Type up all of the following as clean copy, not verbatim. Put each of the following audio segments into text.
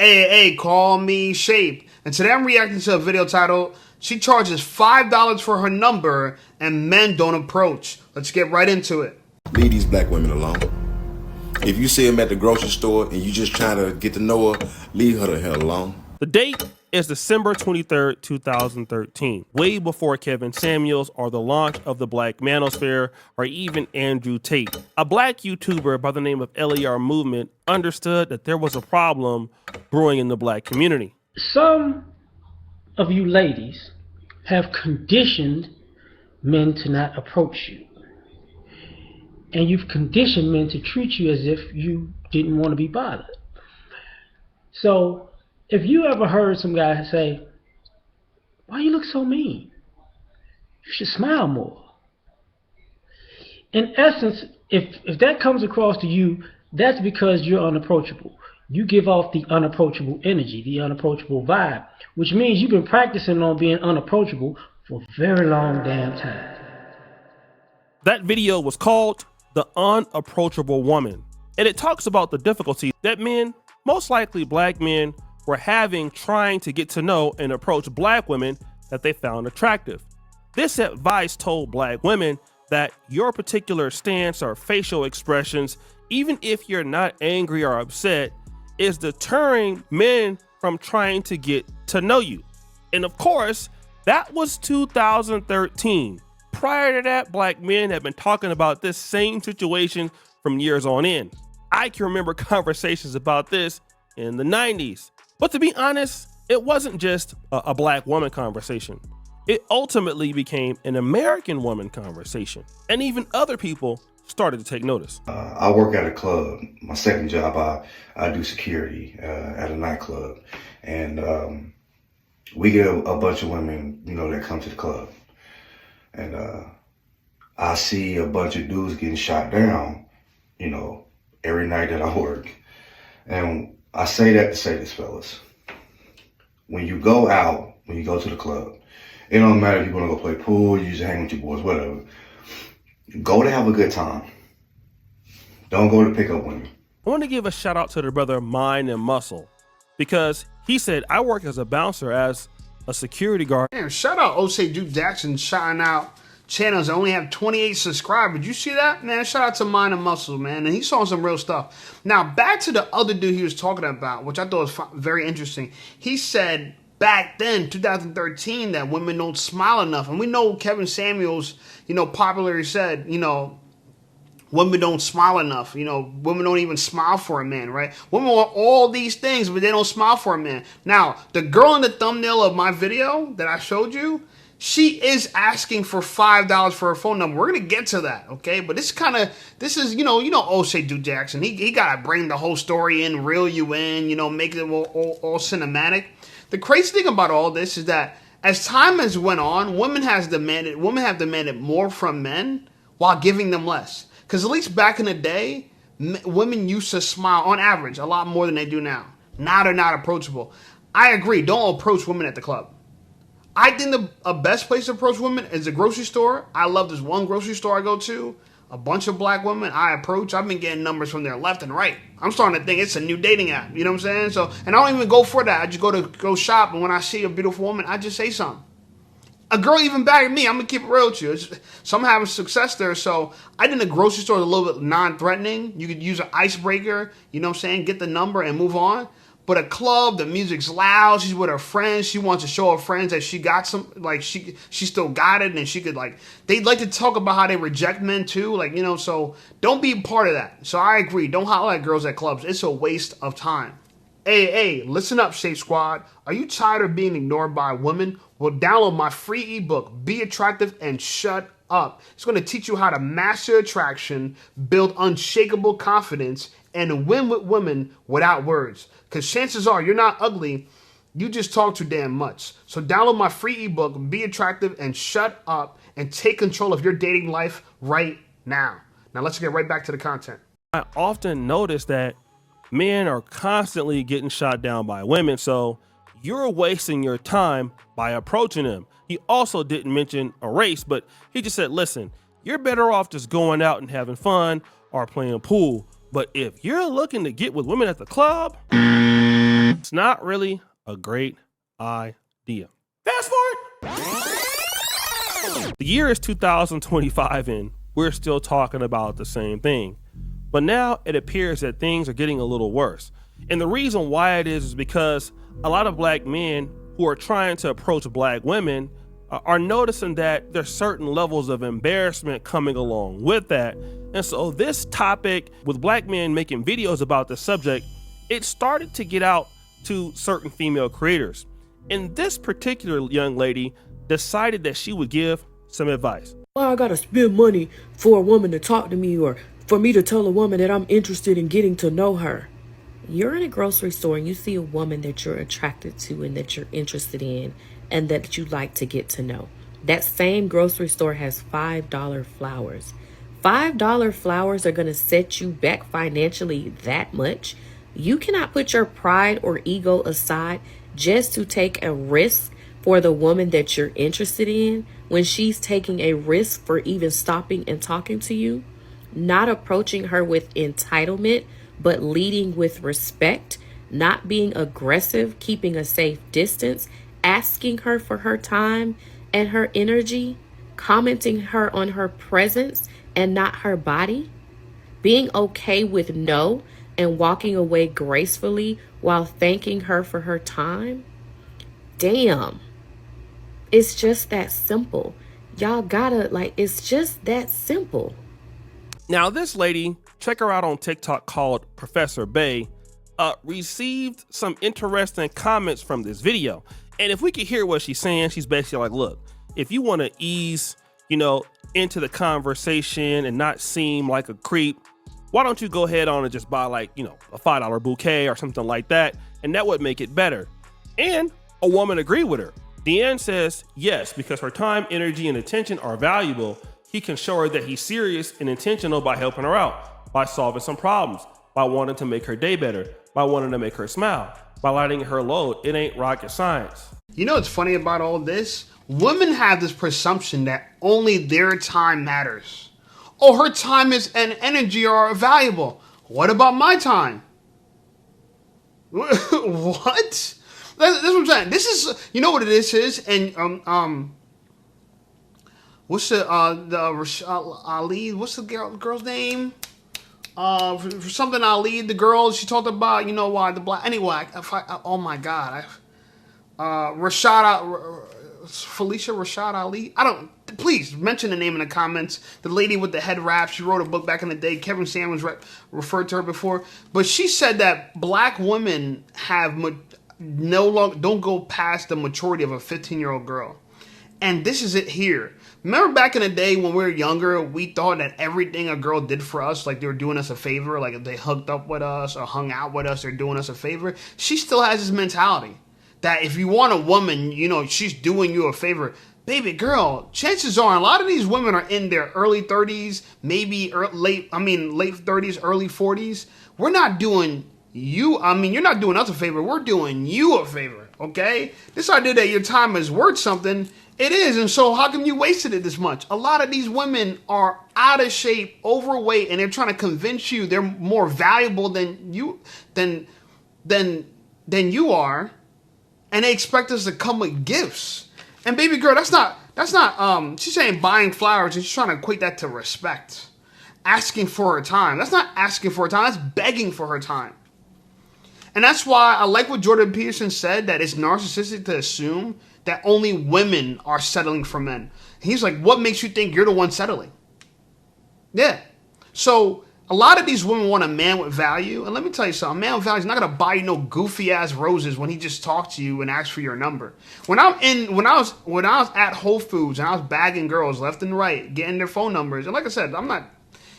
Hey, call me Shape. And today I'm reacting to a video titled, She Charges $5 for Her Number and Men Don't Approach. Let's get right into it. Leave these black women alone. If you see them at the grocery store and you just trying to get to know her, leave her the hell alone. The date is December 23rd, 2013, way before Kevin Samuels or the launch of the Black Manosphere or even Andrew Tate. A black YouTuber by the name of LAR Movement understood that there was a problem brewing in the black community. Some of you ladies have conditioned men to not approach you. And you've conditioned men to treat you as if you didn't want to be bothered. So, if you ever heard some guy say, "Why you look so mean? You should smile more." In essence, if that comes across to you, that's because you're unapproachable. You give off the unapproachable energy, the unapproachable vibe, which means you've been practicing on being unapproachable for a very long damn time. That video was called The Unapproachable Woman, and it talks about the difficulty that men, most likely black men, were having trying to get to know and approach black women that they found attractive. This advice told black women that your particular stance or facial expressions, even if you're not angry or upset, is deterring men from trying to get to know you. And of course, that was 2013. Prior to that, black men had been talking about this same situation from years on end. I can remember conversations about this in the 90s. But to be honest, it wasn't just a black woman conversation. It ultimately became an American woman conversation. And even other people started to take notice. I work at a club. My second job, I do security at a nightclub. And we get a bunch of women, that come to the club. And I see a bunch of dudes getting shot down, every night that I work. And I say that to say this, fellas. When you go out, when you go to the club, it don't matter if you're gonna go play pool, you just hang with your boys, whatever. Go to have a good time. Don't go to pick up women. I want to give a shout out to the brother Mind and Muscle, because he said, I work as a bouncer, as a security guard. Man, shout out Osei Duke Jackson shouting out channels that only have 28 subscribers. You see that? Man, shout out to Mind and Muscle, man. And he saw some real stuff. Now, back to the other dude he was talking about, which I thought was very interesting. He said back then, 2013, that women don't smile enough. And we know Kevin Samuels, popularly said, women don't smile enough. Women don't even smile for a man, right? Women want all these things, but they don't smile for a man. Now, the girl in the thumbnail of my video that I showed you, she is asking for $5 for her phone number. We're going to get to that, okay? But this is, Osei Duke Jackson. He got to bring the whole story in, reel you in, make it all cinematic. The crazy thing about all this is that as time has went on, women have demanded more from men while giving them less. Because at least back in the day, women used to smile, on average, a lot more than they do now. Now they're not approachable. I agree, don't approach women at the club. I think the best place to approach women is the grocery store. I love this one grocery store I go to. A bunch of black women I approach. I've been getting numbers from there left and right. I'm starting to think it's a new dating app. You know what I'm saying? So, and I don't even go for that. I just go shop, and when I see a beautiful woman, I just say something. A girl even back at me, I'm going to keep it real with you. So I'm having success there. So I think the grocery store is a little bit non-threatening. You could use an icebreaker, get the number and move on. But a club, the music's loud, she's with her friends, she wants to show her friends that she got some, she still got it, and she could, they'd like to talk about how they reject men too, so don't be part of that. So I agree, don't holler at girls at clubs. It's a waste of time. Hey, listen up, Shape Squad. Are you tired of being ignored by women? Well, download my free ebook, Be Attractive and Shut Up. It's going to teach you how to master attraction, build unshakable confidence, and win with women without words. Because chances are you're not ugly, you just talk too damn much. So download my free ebook, Be Attractive and Shut Up, and take control of your dating life right now. Now let's get right back to the content. I often notice that men are constantly getting shot down by women, so you're wasting your time by approaching them. He also didn't mention a race, but he just said, listen, you're better off just going out and having fun or playing pool. But if you're looking to get with women at the club, It's not really a great idea. Fast forward. The year is 2025 and we're still talking about the same thing. But now it appears that things are getting a little worse. And the reason why it is because a lot of black men who are trying to approach black women are noticing that there's certain levels of embarrassment coming along with that. And so this topic with black men making videos about the subject, it started to get out to certain female creators. And this particular young lady decided that she would give some advice. Why I gotta spend money for a woman to talk to me or for me to tell a woman that I'm interested in getting to know her? You're in a grocery store and you see a woman that you're attracted to and that you're interested in and that you like to get to know. That same grocery store has $5 flowers. $5 flowers are going to set you back financially that much. You cannot put your pride or ego aside just to take a risk for the woman that you're interested in when she's taking a risk for even stopping and talking to you. Not approaching her with entitlement, but leading with respect, not being aggressive, keeping a safe distance, asking her for her time and her energy, commenting her on her presence and not her body, being okay with no and walking away gracefully while thanking her for her time. Damn. It's just that simple. Y'all gotta, it's just that simple. Now, this lady, check her out on TikTok, called Professor Bay, received some interesting comments from this video. And if we could hear what she's saying, she's basically like, look, if you want to ease, into the conversation and not seem like a creep, why don't you go ahead on and just buy a $5 bouquet or something like that? And that would make it better. And a woman agreed with her. Deanne says, yes, because her time, energy, and attention are valuable. He can show her that he's serious and intentional by helping her out, by solving some problems, by wanting to make her day better, by wanting to make her smile, by lighting her load. It ain't rocket science. You know what's funny about all this? Women have this presumption that only their time matters. Oh, her time and energy are valuable. What about my time? What? That's what I'm saying. This is, you know what this is? And what's the Ali? What's the girl's name? For something Ali, the girl she talked about. You know why the black? Anyway, oh my God, Felicia Rashad Ali. Please mention the name in the comments. The lady with the head wrap. She wrote a book back in the day. Kevin Samuels referred to her before, but she said that black women have don't go past the maturity of a 15-year-old girl. And this is it here. Remember back in the day when we were younger, we thought that everything a girl did for us, like they were doing us a favor, like if they hooked up with us or hung out with us, they're doing us a favor. She still has this mentality that if you want a woman, she's doing you a favor. Baby girl, chances are a lot of these women are in their early 30s, maybe late 30s, early 40s. We're not doing you, you're not doing us a favor. We're doing you a favor, okay? This idea that your time is worth something, it is. And so how come you wasted it this much? A lot of these women are out of shape, overweight, and they're trying to convince you they're more valuable than you are. And they expect us to come with gifts. And baby girl, that's not, she's saying buying flowers and she's trying to equate that to respect. Asking for her time. That's not asking for her time, that's begging for her time. And that's why I like what Jordan Peterson said, that it's narcissistic to assume that only women are settling for men. He's like, what makes you think you're the one settling? Yeah. So a lot of these women want a man with value. And let me tell you something, a man with value is not going to buy you no goofy ass roses when he just talked to you and asked for your number. When I was at Whole Foods and I was bagging girls left and right, getting their phone numbers. And like I said, I'm not,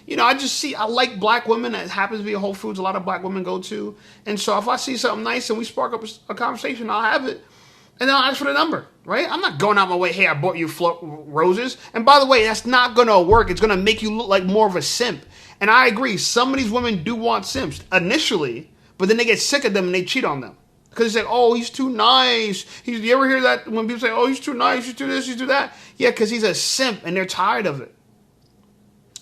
I like black women. That happens to be a Whole Foods a lot of black women go to. And so if I see something nice and we spark up a conversation, I'll have it. And then I'll ask for the number, right? I'm not going out my way, hey, I bought you roses. And by the way, that's not going to work. It's going to make you look like more of a simp. And I agree, some of these women do want simps initially, but then they get sick of them and they cheat on them. Because they say, oh, he's too nice. You ever hear that when people say, oh, he's too nice, he's too this, he's too that? Yeah, because he's a simp and they're tired of it.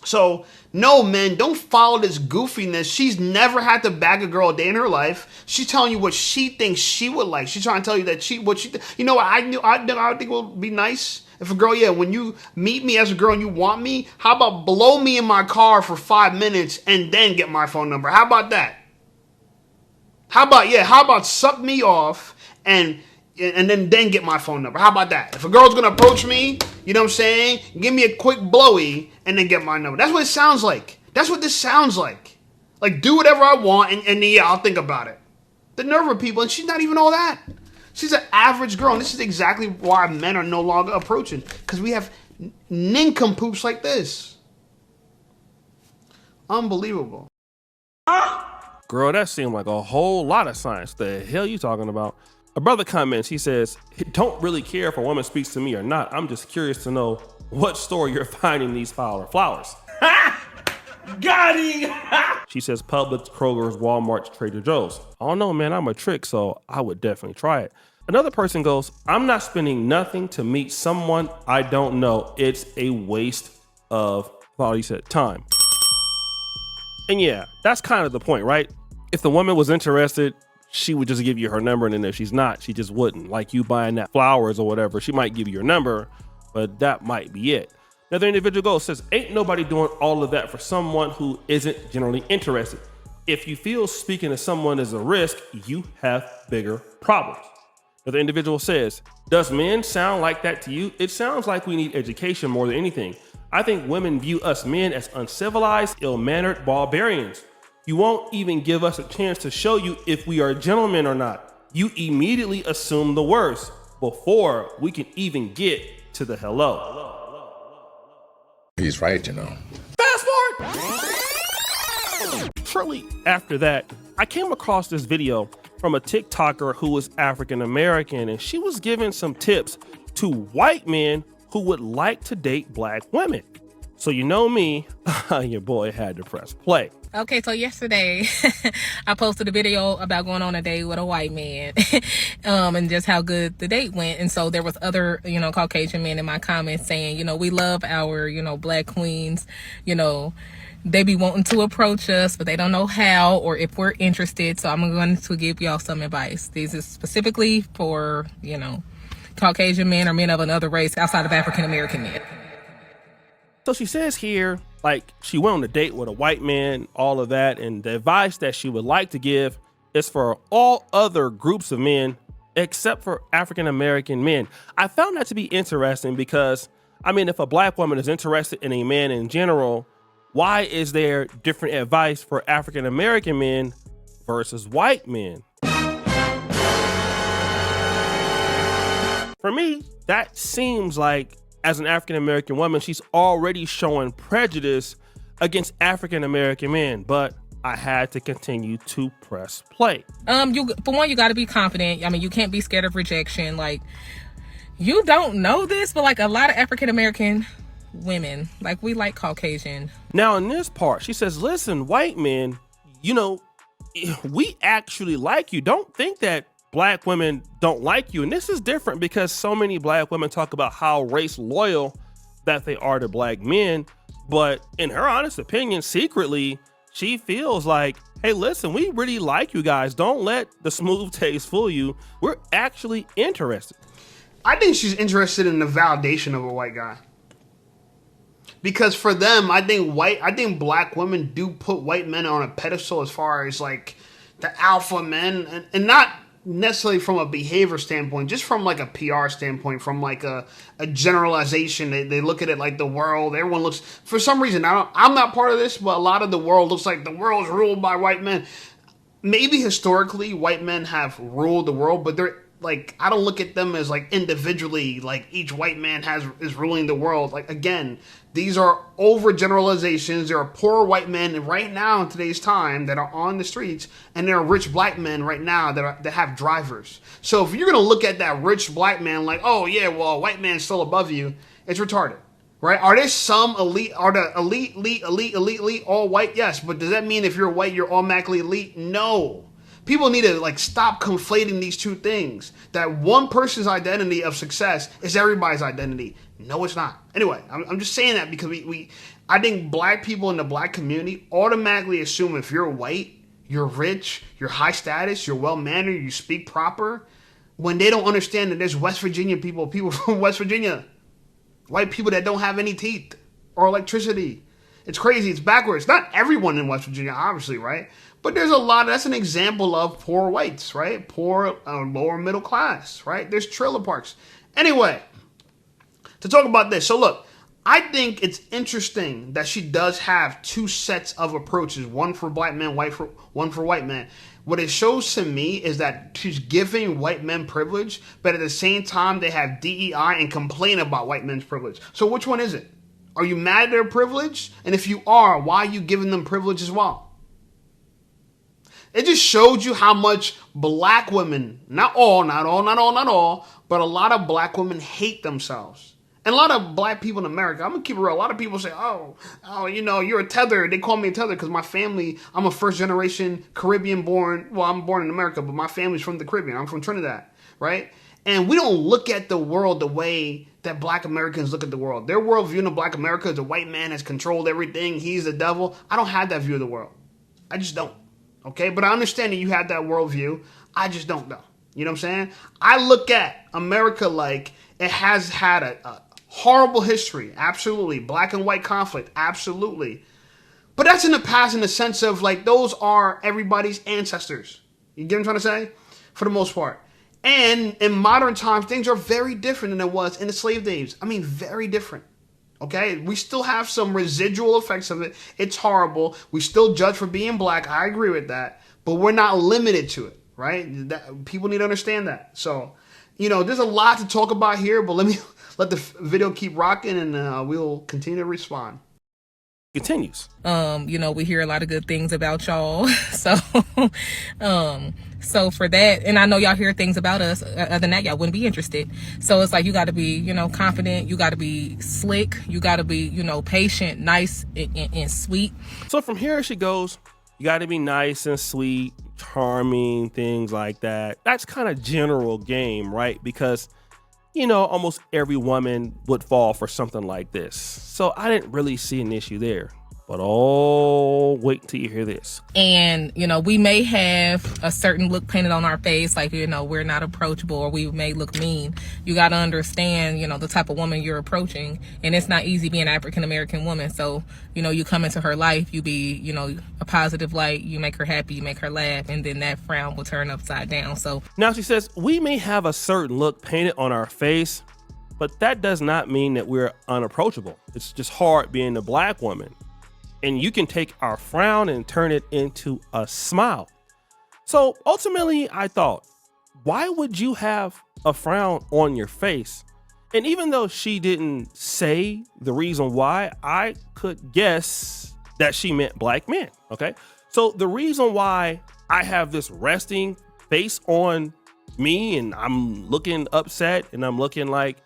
So, no, men, don't follow this goofiness. She's never had to bag a girl a day in her life. She's telling you what she thinks she would like. She's trying to tell you that you know what I think would be nice? If a girl, when you meet me as a girl and you want me, how about blow me in my car for 5 minutes and then get my phone number? How about that? How about suck me off and then get my phone number? How about that? If a girl's gonna approach me, you know what I'm saying? Give me a quick blowy and then get my number. That's what it sounds like. That's what this sounds like. Like, do whatever I want and then, I'll think about it. The nerve of people, and she's not even all that. She's an average girl, and this is exactly why men are no longer approaching. Because we have nincompoops like this. Unbelievable. Girl, that seemed like a whole lot of science. The hell you talking about? A brother comments, he says, don't really care if a woman speaks to me or not. I'm just curious to know what store you're finding these flowers. Got him! She says Publix, Kroger's, Walmart, Trader Joe's. I don't know, man, I'm a trick, so I would definitely try it. Another person goes, I'm not spending nothing to meet someone I don't know. It's a waste of, he said, time. And yeah, that's kind of the point, right? If the woman was interested, she would just give you her number, and then if she's not, she just wouldn't. Like you buying that flowers or whatever, she might give you your number, but that might be it. Another individual goes, says, ain't nobody doing all of that for someone who isn't generally interested. If you feel speaking to someone is a risk, you have bigger problems. Another individual says, does men sound like that to you? It sounds like we need education more than anything. I think women view us men as uncivilized, ill-mannered barbarians. You won't even give us a chance to show you if we are gentlemen or not. You immediately assume the worst before we can even get to the hello. He's right, you know. Fast forward! Shortly after that, I came across this video from a TikToker who was African American, and she was giving some tips to white men who would like to date black women. So you know me, your boy had to press play. Okay, so yesterday I posted a video about going on a date with a white man and just how good the date went. And so there was other, Caucasian men in my comments saying, we love our, black queens, they be wanting to approach us, but they don't know how or if we're interested. So I'm going to give y'all some advice. This is specifically for, Caucasian men or men of another race outside of African American men. So she says here, like, she went on a date with a white man, all of that, and the advice that she would like to give is for all other groups of men except for African American men. I found that to be interesting because, if a black woman is interested in a man in general, why is there different advice for African American men versus white men? For me, that seems like, as an African American woman, she's already showing prejudice against African American men, but I had to continue to press play. For one, you got to be confident. You can't be scared of rejection. Like, you don't know this, but like a lot of African American women, like, we like Caucasian. Now in this part, she says, listen, white men, we actually like you. Don't think that black women don't like you. And this is different because so many black women talk about how race loyal that they are to black men. But in her honest opinion, secretly, she feels like, hey, listen, we really like you guys. Don't let the smooth taste fool you. We're actually interested. I think she's interested in the validation of a white guy. Because for them, I think black women do put white men on a pedestal as far as like the alpha men, and not necessarily from a behavior standpoint, just from like a PR standpoint, from like a generalization. They look at it like the world. Everyone looks, for some reason, I'm not part of this, but a lot of the world looks like the world is ruled by white men. Maybe historically white men have ruled the world, but they're like, I don't look at them as like individually, like each white man is ruling the world. Like, again, these are overgeneralizations. There are poor white men right now in today's time that are on the streets, and there are rich black men right now that have drivers. So if you're going to look at that rich black man like, oh yeah, well, a white man's still above you, it's retarded, right? Are there some elite, are the elite all white? Yes, but does that mean if you're white, you're automatically elite? No. People need to like stop conflating these two things. That one person's identity of success is everybody's identity. No, it's not. Anyway, I'm just saying that because I think black people in the black community automatically assume if you're white, you're rich, you're high status, you're well-mannered, you speak proper, when they don't understand that there's West Virginia people from West Virginia, white people that don't have any teeth or electricity. It's crazy. It's backwards. Not everyone in West Virginia, obviously, right? But there's a lot. That's an example of poor whites, right? Poor lower middle class, right? There's trailer parks. Anyway, to talk about this. So look, I think it's interesting that she does have two sets of approaches, one for black men, one for white men. What it shows to me is that she's giving white men privilege, but at the same time they have DEI and complain about white men's privilege. So which one is it? Are you mad at their privilege? And if you are, why are you giving them privilege as well? It just showed you how much black women, not all, but a lot of black women hate themselves. And a lot of black people in America, I'm going to keep it real. A lot of people say, oh, you know, you're a tether. They call me a tether because my family, I'm a first generation Caribbean born. Well, I'm born in America, but my family's from the Caribbean. I'm from Trinidad, right? And we don't look at the world the way that black Americans look at the world. Their worldview in black America is the white man has controlled everything. He's the devil. I don't have that view of the world. I just don't. Okay? But I understand that you have that worldview. I just don't know. You know what I'm saying? I look at America like it has had a horrible history. Absolutely. Black and white conflict. Absolutely. But that's in the past in the sense of like those are everybody's ancestors. You get what I'm trying to say? For the most part. And in modern times, things are very different than it was in the slave days. I mean, very different. Okay? We still have some residual effects of it. It's horrible. We still judge for being black. I agree with that. But we're not limited to it, right? People need to understand that. So, you know, there's a lot to talk about here, but let the video keep rocking and we'll continue to respond. Continues. You know, we hear a lot of good things about y'all. So for that, and I know y'all hear things about us, other than that, y'all wouldn't be interested. So it's like, you got to be, you know, confident. You got to be slick. You got to be, you know, patient, nice, and sweet. So from here she goes, you got to be nice and sweet, charming, things like that. That's kind of general game, right? Because, you know, almost every woman would fall for something like this. So I didn't really see an issue there. But oh, wait till you hear this. And, you know, we may have a certain look painted on our face, like, you know, we're not approachable or we may look mean. You got to understand, you know, the type of woman you're approaching. And it's not easy being an African-American woman. So, you know, you come into her life, you be, you know, a positive light, you make her happy, you make her laugh, and then that frown will turn upside down. So now she says, we may have a certain look painted on our face, but that does not mean that we're unapproachable. It's just hard being a black woman. And you can take our frown and turn it into a smile. So ultimately, I thought, why would you have a frown on your face? And even though she didn't say the reason why, I could guess that she meant black men. Okay. So the reason why I have this resting face on me and I'm looking upset and I'm looking like,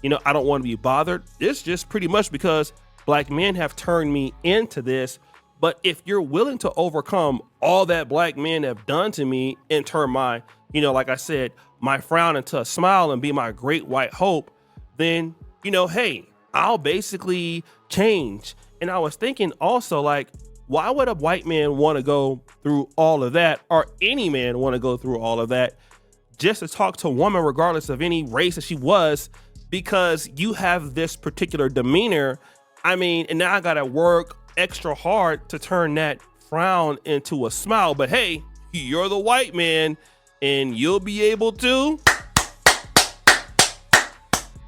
you know, I don't want to be bothered. It's just pretty much because black men have turned me into this. But if you're willing to overcome all that black men have done to me and turn my, you know, like I said, my frown into a smile and be my great white hope, then, you know, hey, I'll basically change. And I was thinking also, like, why would a white man want to go through all of that, or any man want to go through all of that just to talk to a woman, regardless of any race that she was, because you have this particular demeanor? I mean, and now I gotta work extra hard to turn that frown into a smile. But hey, you're the white man and you'll be able to.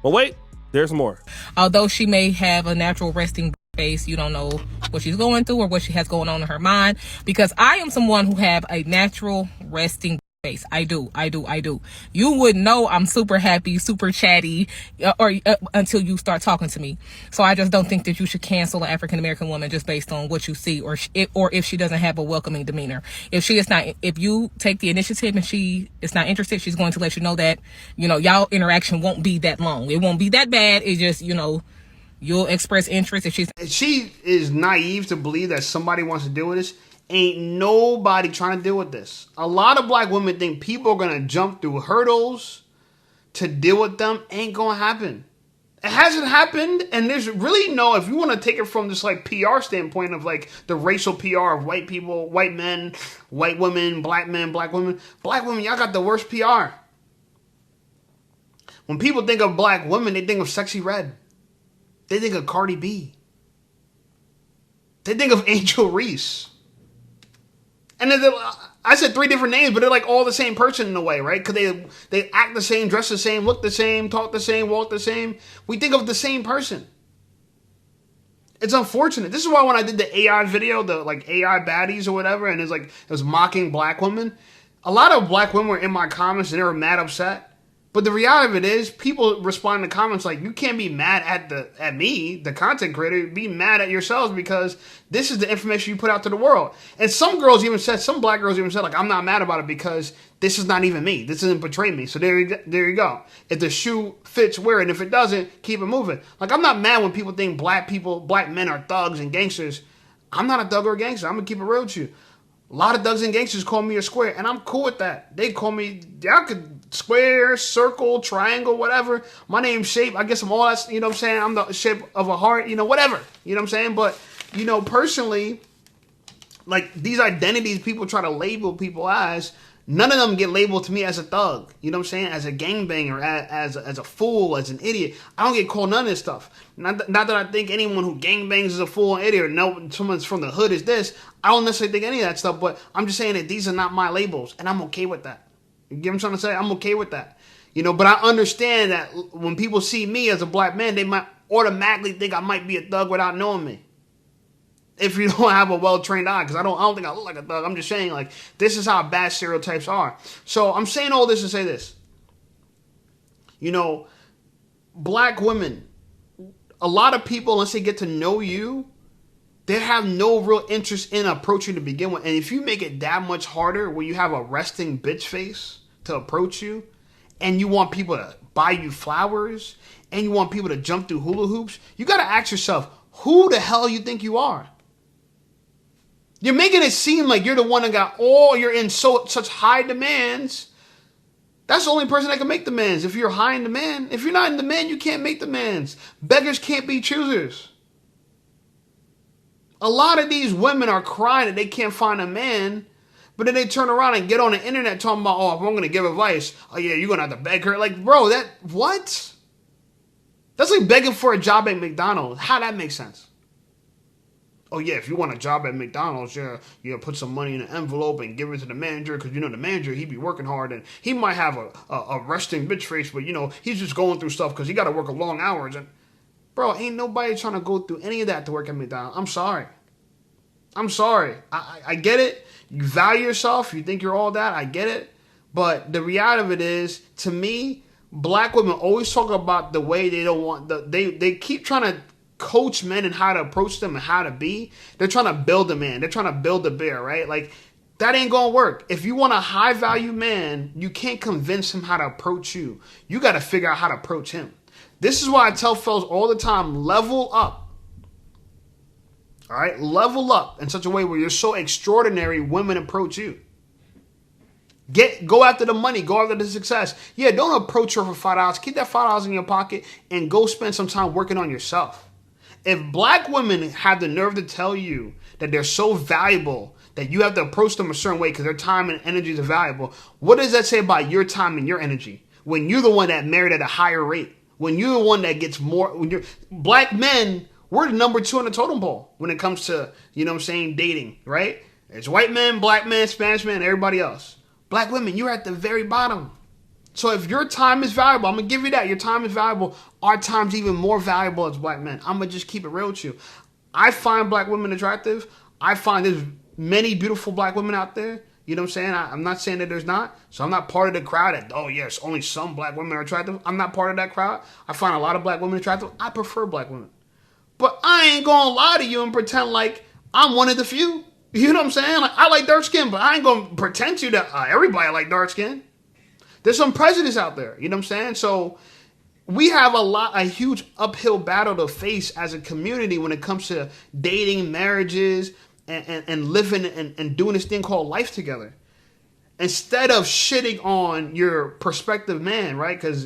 But wait, there's more. Although she may have a natural resting face, you don't know what she's going through or what she has going on in her mind. Because I am someone who have a natural resting face. I do. You would know I'm super happy, super chatty, until you start talking to me. So I just don't think that you should cancel an African American woman just based on what you see, or if she doesn't have a welcoming demeanor. If you take the initiative and she is not interested, she's going to let you know that, you know, y'all interaction won't be that long. It won't be that bad. It's just, you know, you'll express interest if she is naive to believe that somebody wants to deal with this. Ain't nobody trying to deal with this. A lot of black women think people are going to jump through hurdles to deal with them. Ain't going to happen. It hasn't happened, and there's really no, if you want to take it from this like PR standpoint of like the racial PR of white people, white men, white women, black men, black women, y'all got the worst PR. When people think of black women, they think of Sexy Red. They think of Cardi B. They think of Angel Reese. And then I said 3 different names, but they're like all the same person in a way, right? Because they act the same, dress the same, look the same, talk the same, walk the same. We think of the same person. It's unfortunate. This is why when I did the AI video, the like AI baddies or whatever, and it was mocking black women, a lot of black women were in my comments and they were mad upset. But the reality of it is, people respond in the comments like, you can't be mad at me, the content creator. Be mad at yourselves because this is the information you put out to the world. And some black girls even said, like, I'm not mad about it because this is not even me. This doesn't portray me. So there you go. If the shoe fits, wear it. And if it doesn't, keep it moving. Like, I'm not mad when people think black men are thugs and gangsters. I'm not a thug or a gangster. I'm going to keep it real with you. A lot of thugs and gangsters call me a square, and I'm cool with that. They call me, y'all could square, circle, triangle, whatever. My name's Shape. I guess I'm all that, you know what I'm saying? I'm the shape of a heart, whatever. You know what I'm saying? But, personally, like, these identities people try to label people as, none of them get labeled to me as a thug. You know what I'm saying? As a gangbanger, as a fool, as an idiot. I don't get called none of this stuff. Not that I think anyone who gangbangs is a fool or idiot, or no, someone's from the hood is this. I don't necessarily think any of that stuff, but I'm just saying that these are not my labels, and I'm okay with that. You get what I'm trying to say? I'm okay with that. But I understand that when people see me as a black man, they might automatically think I might be a thug without knowing me. If you don't have a well-trained eye, because I don't think I look like a thug. I'm just saying, like, this is how bad stereotypes are. So I'm saying all this to say this. Black women, a lot of people, once they get to know you, they have no real interest in approaching to begin with. And if you make it that much harder where you have a resting bitch face to approach you, and you want people to buy you flowers, and you want people to jump through hula hoops, you got to ask yourself, who the hell you think you are? You're making it seem like you're the one that got you're in such high demands. That's the only person that can make demands. If you're high in demand, if you're not in demand, you can't make demands. Beggars can't be choosers. A lot of these women are crying that they can't find a man, but then they turn around and get on the internet talking about, if I'm going to give advice, yeah, you're going to have to beg her. Like, bro, what? That's like begging for a job at McDonald's. How that makes sense? Oh, yeah, if you want a job at McDonald's, put some money in an envelope and give it to the manager because, the manager, he be working hard and he might have a resting bitch face, but, he's just going through stuff because he got to work long hours. And, bro, ain't nobody trying to go through any of that to work at McDonald's. I'm sorry. I get it. You value yourself. You think you're all that. I get it. But the reality of it is, to me, black women always talk about the way they don't want, they keep trying to coach men and how to approach them and how to be. They're trying to build a man. They're trying to build a bear, right? Like, that ain't gonna work. If you want a high value man, you can't convince him how to approach you. You got to figure out how to approach him. This is why I tell fellas all the time, level up. All right? Level up in such a way where you're so extraordinary, women approach you. Go after the money. Go after the success. Yeah, don't approach her for $5. Keep that $5 in your pocket and go spend some time working on yourself. If black women have the nerve to tell you that they're so valuable that you have to approach them a certain way because their time and energy is valuable, what does that say about your time and your energy? When you're the one that married at a higher rate, when you're the one that gets more, black men, we're the number 2 on the totem pole when it comes to, dating, right? It's white men, black men, Spanish men, everybody else. Black women, you're at the very bottom. So if your time is valuable, I'm going to give you that. Your time is valuable. Our time's even more valuable as black men. I'm going to just keep it real with you. I find black women attractive. I find there's many beautiful black women out there. You know what I'm saying? I'm not saying that there's not. So I'm not part of the crowd that, yes, only some black women are attractive. I'm not part of that crowd. I find a lot of black women attractive. I prefer black women. But I ain't going to lie to you and pretend like I'm one of the few. You know what I'm saying? Like, I like dark skin, but I ain't going to pretend to you that everybody like dark skin. There's some prejudice out there. You know what I'm saying? So we have a huge uphill battle to face as a community when it comes to dating, marriages, and living and doing this thing called life together. Instead of shitting on your prospective man, right? Because,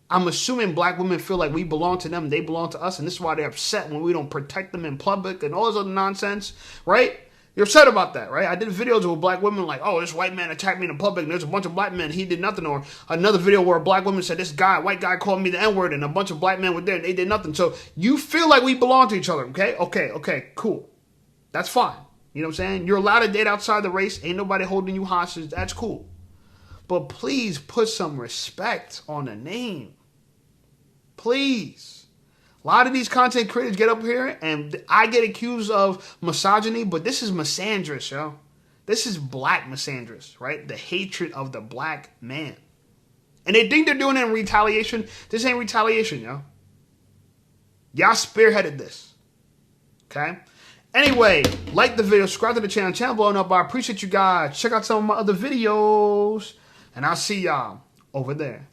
I'm assuming black women feel like we belong to them, they belong to us, and this is why they're upset when we don't protect them in public and all this other nonsense, right? You're upset about that, right? I did videos with black women like, oh, this white man attacked me in public, and there's a bunch of black men, he did nothing. Or another video where a black woman said, this guy, white guy called me the N-word, and a bunch of black men were there, and they did nothing. So you feel like we belong to each other, okay? Okay, cool. That's fine. You know what I'm saying? You're allowed to date outside the race. Ain't nobody holding you hostage. That's cool. But please put some respect on the name. Please. A lot of these content creators get up here and I get accused of misogyny, but this is misandrous, yo. This is black misandrous, right? The hatred of the black man. And they think they're doing it in retaliation. This ain't retaliation, yo. Y'all spearheaded this. Okay? Anyway, like the video, subscribe to the channel blowing up. I appreciate you guys. Check out some of my other videos. And I'll see y'all over there.